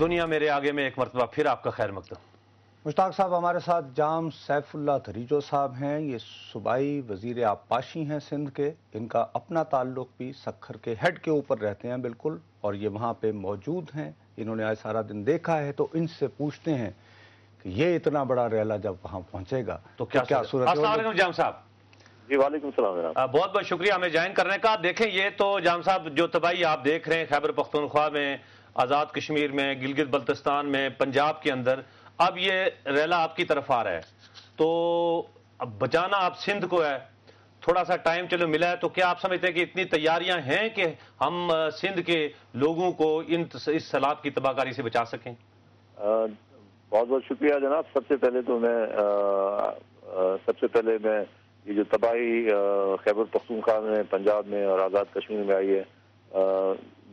دنیا میرے آگے میں ایک مرتبہ پھر آپ کا خیر مقدم۔ مشتاق صاحب ہمارے ساتھ جام سیف اللہ دھریجو صاحب ہیں، یہ صوبائی وزیر آبپاشی ہیں سندھ کے، ان کا اپنا تعلق بھی سکھر کے ہیڈ کے اوپر رہتے ہیں بالکل، اور یہ وہاں پہ موجود ہیں، انہوں نے آج سارا دن دیکھا ہے، تو ان سے پوچھتے ہیں کہ یہ اتنا بڑا ریلا جب وہاں پہنچے گا تو کیا صورت؟ السلام علیکم جام صاحب۔ جی وعلیکم السلام جناب۔ بہت بہت شکریہ ہمیں جوائن کرنے کا۔ دیکھیں یہ تو جام صاحب جو تباہی آپ دیکھ رہے ہیں خیبر پختونخوا میں، آزاد کشمیر میں، گلگت بلتستان میں، پنجاب کے اندر، اب یہ ریلا آپ کی طرف آ رہا ہے، تو اب بچانا آپ سندھ کو ہے، تھوڑا سا ٹائم چلو ملا ہے، تو کیا آپ سمجھتے ہیں کہ اتنی تیاریاں ہیں کہ ہم سندھ کے لوگوں کو اس سیلاب کی تباہ کاری سے بچا سکیں؟ بہت بہت شکریہ جناب۔ سب سے پہلے میں یہ جو تباہی خیبر پختونخوا میں، پنجاب میں اور آزاد کشمیر میں آئی ہے،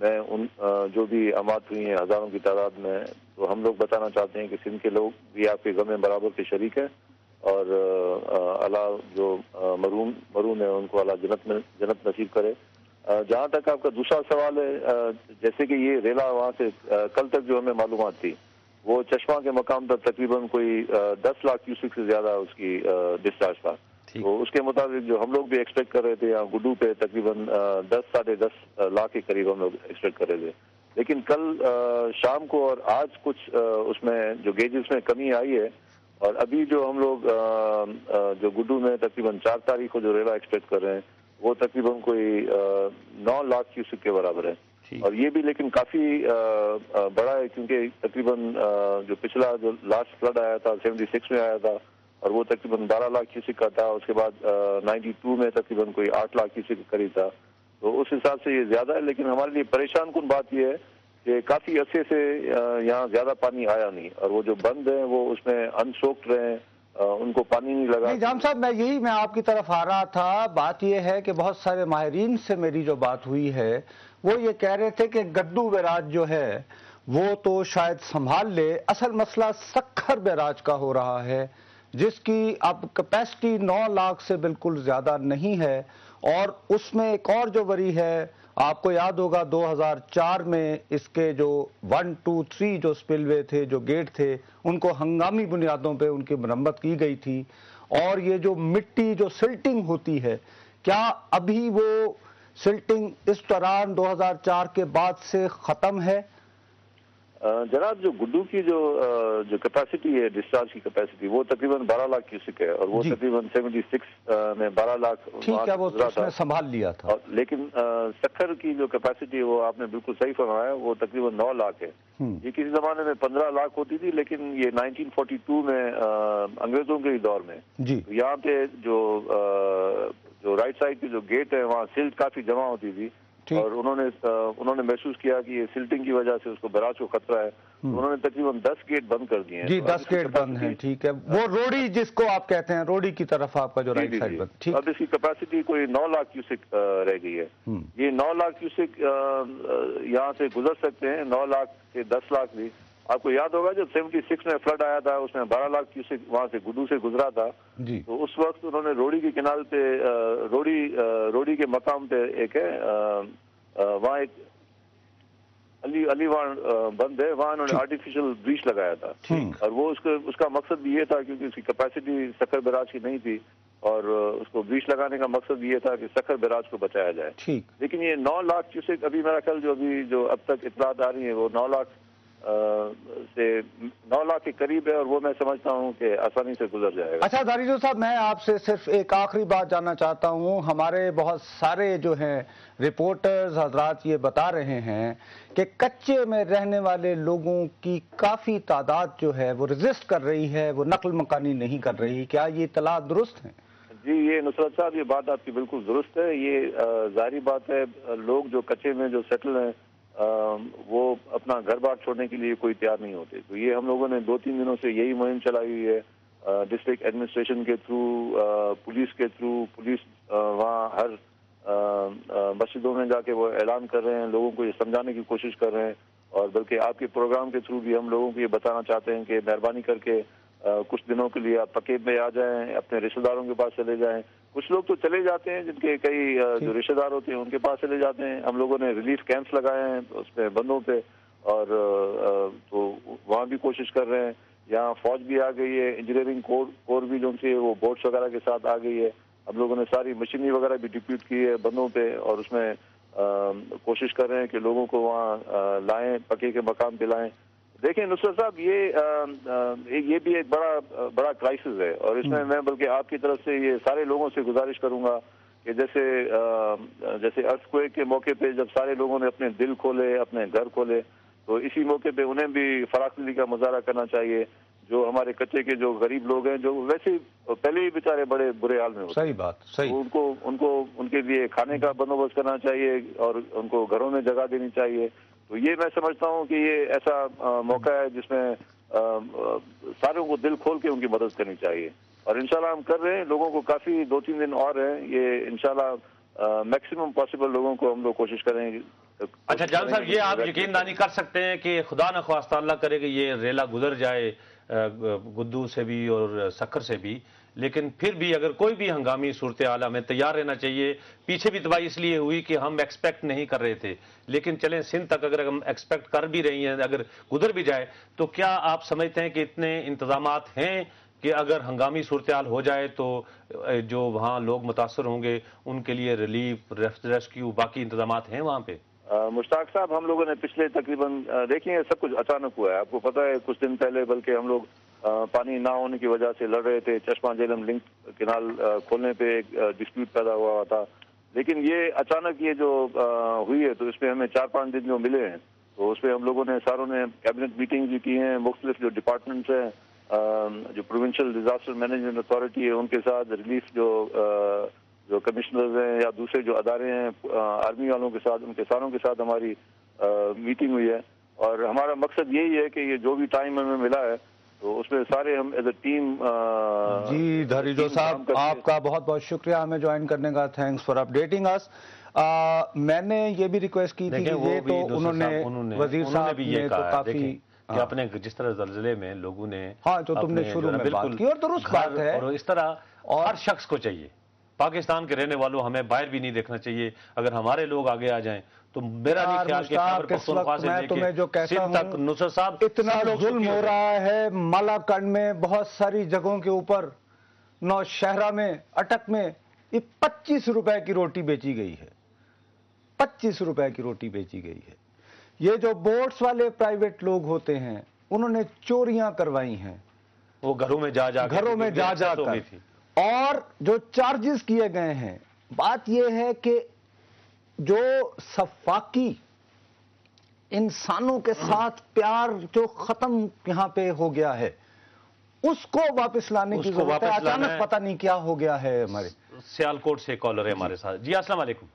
میں ان جو بھی اموات ہوئی ہیں ہزاروں کی تعداد میں، تو ہم لوگ بتانا چاہتے ہیں کہ سندھ کے لوگ بھی آپ کے غم برابر کے شریک ہیں، اور اللہ جو مرحوم ہے ان کو اللہ جنت نصیب کرے۔ جہاں تک آپ کا دوسرا سوال ہے، جیسے کہ یہ ریلا وہاں سے کل تک جو ہمیں معلومات تھی، وہ چشمہ کے مقام پر تقریباً کوئی 10 لاکھ کیوسک سے زیادہ اس کی ڈسچارج تھا، تو اس کے مطابق جو ہم لوگ بھی ایکسپیکٹ کر رہے تھے، یہاں گڈو پہ تقریباً 10-10.5 لاکھ کے قریب ہم لوگ ایکسپیکٹ کر رہے تھے، لیکن کل شام کو اور آج کچھ اس میں جو گیجز میں کمی آئی ہے، اور ابھی جو ہم لوگ جو گڈو میں تقریباً 4 تاریخ کو جو ریلا ایکسپیکٹ کر رہے ہیں، وہ تقریباً کوئی 9 لاکھ کیوسک کے برابر ہے، اور یہ بھی لیکن کافی بڑا ہے، کیونکہ تقریباً جو پچھلا جو لاسٹ فلڈ آیا تھا 76 میں آیا تھا، اور وہ تقریباً 12 لاکھ کیوسک کا تھا، اس کے بعد 92 میں تقریباً کوئی 8 لاکھ کیوسک کے قریب تھا، تو اس حساب سے یہ زیادہ ہے، لیکن ہمارے لیے پریشان کن بات یہ ہے کہ کافی عرصے سے یہاں زیادہ پانی آیا نہیں، اور وہ جو بند ہیں وہ اس میں انسوکڈ رہے ہیں، ان کو پانی نہیں لگا۔ جام صاحب میں آپ کی طرف آ رہا تھا، بات یہ ہے کہ بہت سارے ماہرین سے میری جو بات ہوئی ہے وہ یہ کہہ رہے تھے کہ گڈو بیراج جو ہے وہ تو شاید سنبھال لے، اصل مسئلہ سکھر بیراج کا ہو رہا ہے، جس کی اب کیپیسٹی 9 لاکھ سے بالکل زیادہ نہیں ہے، اور اس میں ایک اور جو وری ہے، آپ کو یاد ہوگا 2004 میں اس کے جو 1, 2, 3 جو سپل وے تھے، جو گیٹ تھے، ان کو ہنگامی بنیادوں پہ ان کی مرمت کی گئی تھی، اور یہ جو مٹی جو سلٹنگ ہوتی ہے، کیا ابھی وہ سلٹنگ اس دوران 2004 کے بعد سے ختم ہے؟ جناب جو گڈو کی جو کیپیسٹی ہے، ڈسچارج کی کیپیسٹی، وہ تقریباً 12 لاکھ کیوسک ہے، اور وہ تقریباً 76 میں 12 لاکھ ٹھیک ہے، وہ اس نے سنبھال لیا تھا، لیکن سکھر کی جو کیپیسٹی، وہ آپ نے بالکل صحیح فرمایا، وہ تقریباً 9 لاکھ ہے۔ یہ کسی زمانے میں 15 لاکھ ہوتی تھی، لیکن یہ 1942 میں انگریزوں کے دور میں یہاں پہ جو رائٹ سائڈ کے جو گیٹ ہے، وہاں سلٹ کافی جمع ہوتی تھی، اور انہوں نے محسوس کیا کہ یہ سلٹنگ کی وجہ سے اس کو بیراج کو خطرہ ہے، تو انہوں نے تقریباً 10 گیٹ بند کر دیے ہیں۔ جی 10 گیٹ بند ہیں، ٹھیک ہے، وہ روڑی جس کو آپ کہتے ہیں، روڑی کی طرف آپ کا جو رائٹ سائڈ بند، اب اس کی کیپیسٹی کوئی 9 لاکھ کیوسک رہ گئی ہے۔ یہ 9 لاکھ کیوسک یہاں سے گزر سکتے ہیں، 9 لاکھ سے 10 لاکھ بھی۔ آپ کو یاد ہوگا جب 76 میں فلڈ آیا تھا، اس میں 12 لاکھ کیوسک وہاں سے گڈو سے گزرا تھا، تو اس وقت انہوں نے روڑی کے کنارے پہ روڑی کے مقام پہ ایک ہے، وہاں ایک علی وان بند ہے، وہاں انہوں نے آرٹیفیشل بریچ لگایا تھا، اور وہ اس کا مقصد بھی یہ تھا، کیونکہ اس کی کیپیسٹی سکھر بیراج کی نہیں تھی، اور اس کو بریچ لگانے کا مقصد یہ تھا کہ سکھر بیراج کو بچایا جائے، لیکن یہ 9 لاکھ کیوسک ابھی میرا خیال جو اب تک اطلاعات آ رہی ہیں، وہ 9 لاکھ کے قریب ہے، اور وہ میں سمجھتا ہوں کہ آسانی سے گزر جائے گا۔ اچھا دھریجو صاحب، میں آپ سے صرف ایک آخری بات جاننا چاہتا ہوں، ہمارے بہت سارے جو ہیں رپورٹرز حضرات یہ بتا رہے ہیں کہ کچے میں رہنے والے لوگوں کی کافی تعداد جو ہے وہ ریزسٹ کر رہی ہے، وہ نقل مکانی نہیں کر رہی، کیا یہ اطلاع درست ہیں؟ جی یہ نصرت صاحب، یہ بات آپ کی بالکل درست ہے، یہ ظاہری بات ہے، لوگ جو کچے میں جو سیٹل ہیں وہ اپنا گھر بار چھوڑنے کے لیے کوئی تیار نہیں ہوتے، تو یہ ہم لوگوں نے 2-3 دنوں سے یہی مہم چلائی ہوئی ہے، ڈسٹرکٹ ایڈمنسٹریشن کے تھرو، پولیس کے تھرو، پولیس وہاں ہر مسجدوں میں جا کے وہ اعلان کر رہے ہیں، لوگوں کو یہ سمجھانے کی کوشش کر رہے ہیں، اور بلکہ آپ کے پروگرام کے تھرو بھی ہم لوگوں کو یہ بتانا چاہتے ہیں کہ مہربانی کر کے کچھ دنوں کے لیے آپ پکیب میں آ جائیں، اپنے رشتہ داروں کے پاس چلے جائیں۔ کچھ لوگ تو چلے جاتے ہیں، جن کے کئی جو رشتہ دار ہوتے ہیں ان کے پاس چلے جاتے ہیں، ہم لوگوں نے ریلیف کیمپس لگائے ہیں اس پہ بندوں پہ، اور تو وہاں بھی کوشش کر رہے ہیں. یہاں فوج بھی آ گئی ہے, انجینئرنگ کور بھی جو تھی وہ بوٹس وغیرہ کے ساتھ آ گئی ہے. ہم لوگوں نے ساری مشینری وغیرہ بھی ڈپیوٹ کی ہے بندوں پہ, اور اس میں کوشش کر رہے ہیں کہ لوگوں کو وہاں لائیں, پکے کے مقام پہ لائیں. دیکھیں نصرت صاحب, یہ بھی ایک بڑا کرائسس ہے, اور اس میں میں بلکہ آپ کی طرف سے یہ سارے لوگوں سے گزارش کروں گا کہ جیسے ارتھکویک کے موقع پہ جب سارے لوگوں نے اپنے دل کھولے, اپنے گھر کھولے, تو اسی موقع پہ انہیں بھی فراخدلی کا مظاہرہ کرنا چاہیے. جو ہمارے کچے کے جو غریب لوگ ہیں, جو ویسے پہلے ہی بیچارے بڑے برے حال میں ہوتے ہیں, صحیح بات, صحیح, ان کے لیے کھانے کا بندوبست کرنا چاہیے اور ان کو گھروں میں جگہ دینی چاہیے. تو یہ میں سمجھتا ہوں کہ یہ ایسا موقع ہے جس میں ساروں کو دل کھول کے ان کی مدد کرنی چاہیے, اور انشاءاللہ ہم کر رہے ہیں. لوگوں کو کافی 2-3 دن اور ہیں, یہ انشاءاللہ میکسیمم پاسبل لوگوں کو ہم لوگ کوشش کریں گے. اچھا جان صاحب, یہ آپ یقین دانی کر سکتے ہیں کہ خدا نخواستہ اللہ کرے کہ یہ ریلا گزر جائے گدو سے بھی اور سکھر سے بھی, لیکن پھر بھی اگر کوئی بھی ہنگامی صورتحال ہمیں تیار رہنا چاہیے. پیچھے بھی تباہی اس لیے ہوئی کہ ہم ایکسپیکٹ نہیں کر رہے تھے, لیکن چلیں سندھ تک اگر ہم ایکسپیکٹ کر بھی رہی ہیں, اگر گزر بھی جائے, تو کیا آپ سمجھتے ہیں کہ اتنے انتظامات ہیں کہ اگر ہنگامی صورتحال ہو جائے تو جو وہاں لوگ متاثر ہوں گے ان کے لیے ریلیف, ریسکیو, باقی انتظامات ہیں وہاں پہ؟ مشتاق صاحب, ہم لوگوں نے پچھلے تقریباً دیکھیں سب کچھ اچانک ہوا ہے. آپ کو پتہ ہے کچھ دن پہلے بلکہ ہم لوگ پانی نہ ہونے کی وجہ سے لڑ رہے تھے. چشمہ جہلم لنک کینال کھولنے پہ ایک ڈسپیوٹ پیدا ہوا تھا, لیکن یہ اچانک یہ جو ہوئی ہے تو اس میں ہمیں 4-5 دن جو ملے ہیں, تو اس پہ ہم لوگوں نے ساروں نے کیبنٹ میٹنگ بھی کی ہیں. مختلف جو ڈپارٹمنٹس ہیں, جو پروونشل ڈیزاسٹر مینجمنٹ اتھارٹی ہے ان کے ساتھ, ریلیف جو کمشنرز ہیں یا دوسرے جو ادارے ہیں, آرمی والوں کے ساتھ, ان کے ساروں کے ساتھ ہماری میٹنگ ہوئی ہے. اور ہمارا مقصد یہی ہے کہ یہ جو بھی ٹائم ہمیں ملا ہے تو اس میں سارے ہم ایز اے ٹیم. جی دھاریجو صاحب, آپ کا بہت بہت شکریہ ہمیں جوائن کرنے کا. تھینکس فار اپڈیٹنگ اس. میں نے یہ بھی ریکویسٹ کی تھی کہ یہ تو انہوں نے وزیر صاحب بھی نے تو کافی کہ اپنے جس طرح زلزلے میں لوگوں نے, ہاں جو تم نے شروع میں بات کی, اور درست بات ہے, اور اس طرح ہر شخص کو چاہیے, پاکستان کے رہنے والوں ہمیں باہر بھی نہیں دیکھنا چاہیے. اگر ہمارے لوگ آگے آ جائیں تو میرا نہیں خیال کہ خیبر پختونخوا سے لے کے سندھ تک نصرت صاحب اتنا ظلم ہو رہا ہے. مالاکنڈ میں بہت ساری جگہوں کے اوپر, نوشہرہ میں, اٹک میں, یہ 25 روپے کی روٹی بیچی گئی ہے. 25 روپے کی روٹی بیچی گئی ہے. یہ جو بوٹس والے پرائیویٹ لوگ ہوتے ہیں انہوں نے چوریاں کروائی ہیں, وہ گھروں میں جا کر, اور جو چارجز کیے گئے ہیں. بات یہ ہے کہ جو صفاقی انسانوں کے ساتھ پیار جو ختم یہاں پہ ہو گیا ہے, اس کو واپس لانے کی ضرورت ہے. اچانک پتہ نہیں کیا ہو گیا ہے. ہمارے سیالکوٹ سے کالر ہے ہمارے ساتھ. جی السلام علیکم.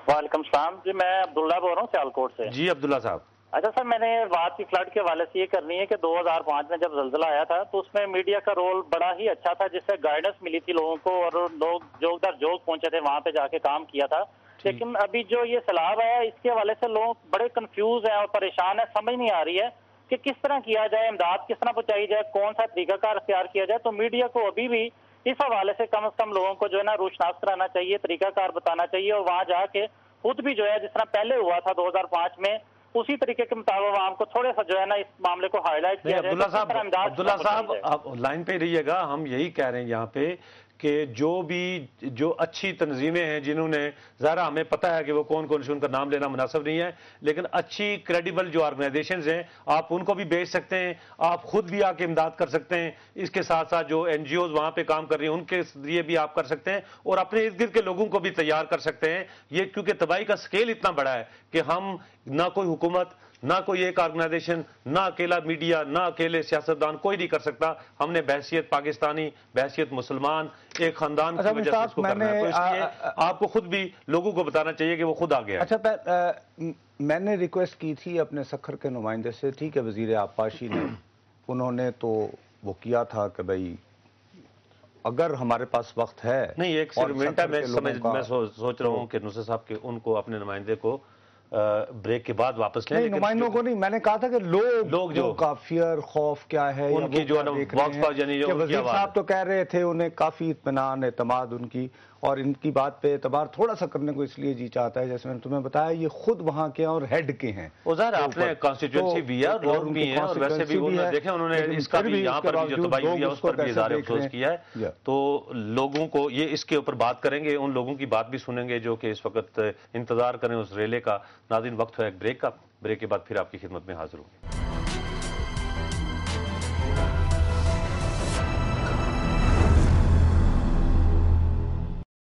وعلیکم السلام. جی میں عبداللہ بول رہا ہوں سیالکوٹ سے. جی عبداللہ صاحب. اچھا سر, میں نے بات کی فلڈ کے حوالے سے یہ کرنی ہے کہ 2005 میں جب زلزلہ آیا تھا تو اس میں میڈیا کا رول بڑا ہی اچھا تھا, جس سے گائیڈنس ملی تھی لوگوں کو, اور لوگ جوگ در جوگ پہنچے تھے وہاں پہ جا کے کام کیا تھا. لیکن ابھی جو یہ سیلاب ہے اس کے حوالے سے لوگ بڑے کنفیوز ہیں اور پریشان ہیں. سمجھ نہیں آ رہی ہے کہ کس طرح کیا جائے, امداد کس طرح پہنچائی جائے, کون سا طریقہ کار اختیار کیا جائے. تو میڈیا کو ابھی بھی اس حوالے سے کم لوگوں کو جو ہے نا روشناس کرانا چاہیے, طریقہ کار بتانا چاہیے, اور وہاں جا کے خود بھی جو ہے جس طرح پہلے ہوا تھا 2005 میں اسی طریقے کے مطابق عوام کو تھوڑے سا جو ہے نا اس معاملے کو ہائی لائٹ کیا جائے. عبداللہ صاحب آپ لائن پہ رہیے گا. ہم یہی کہہ رہے ہیں یہاں پہ کہ جو اچھی تنظیمیں ہیں جنہوں نے, ظاہر ہمیں پتہ ہے کہ وہ کون ان کا نام لینا مناسب نہیں ہے, لیکن اچھی کریڈیبل جو آرگنائزیشنز ہیں آپ ان کو بھی بھیج سکتے ہیں, آپ خود بھی آ کے امداد کر سکتے ہیں. اس کے ساتھ ساتھ جو این جی اوز وہاں پہ کام کر رہی ہیں ان کے ذریعے بھی آپ کر سکتے ہیں, اور اپنے ارد گرد کے لوگوں کو بھی تیار کر سکتے ہیں. یہ کیونکہ تباہی کا سکیل اتنا بڑا ہے کہ ہم نہ کوئی حکومت, نہ کوئی ایک آرگنائزیشن, نہ اکیلا میڈیا, نہ اکیلے سیاستدان, کوئی نہیں کر سکتا. ہم نے بحثیت پاکستانی, بحثیت مسلمان, ایک خاندان کی وجہ سے اس کو کرنا ہے. تو اس لیے آپ کو خود بھی لوگوں کو بتانا چاہیے کہ وہ خود آگے آئے. اچھا, میں نے ریکویسٹ کی تھی اپنے سکھر کے نمائندے سے, ٹھیک ہے وزیر آبپاشی نے, انہوں نے تو وہ کیا تھا کہ بھائی اگر ہمارے پاس وقت ہے. نہیں, ایک صرف منٹ ہے, میں سوچ رہا ہوں کہ نصرت صاحب کے ان کو اپنے نمائندے کو بریک کے بعد واپس لیں. نمائندوں کو نہیں, میں نے کہا تھا کہ لوگ جو کا فیئر, خوف کیا ہے ان کی جو وزیر صاحب تو کہہ رہے تھے انہیں کافی اطمینان, اعتماد ان کی, اور ان کی بات پہ اعتبار تھوڑا سا کرنے کو اس لیے جی چاہتا ہے، جیسے میں نے تمہیں بتایا یہ خود وہاں کے ہیں اور ہیڈ کے ہیں. ظاہر آپ نے کانسٹیٹوینسی بھی ہے اور لوگ بھی ہیں، اور ویسے بھی دیکھیں انہوں نے اس کا بھی یہاں پر بھی جو تباہی ہوئی ہے اس پر بھی اظہار افسوس کیا ہے. تو لوگوں کو یہ اس کے اوپر بات کریں گے، ان لوگوں کی بات بھی سنیں گے جو کہ اس وقت انتظار کریں اس ریلے کا. ناظرین وقت ہے ایک بریک کا، بریک کے بعد پھر آپ کی خدمت میں حاضر ہوں گے.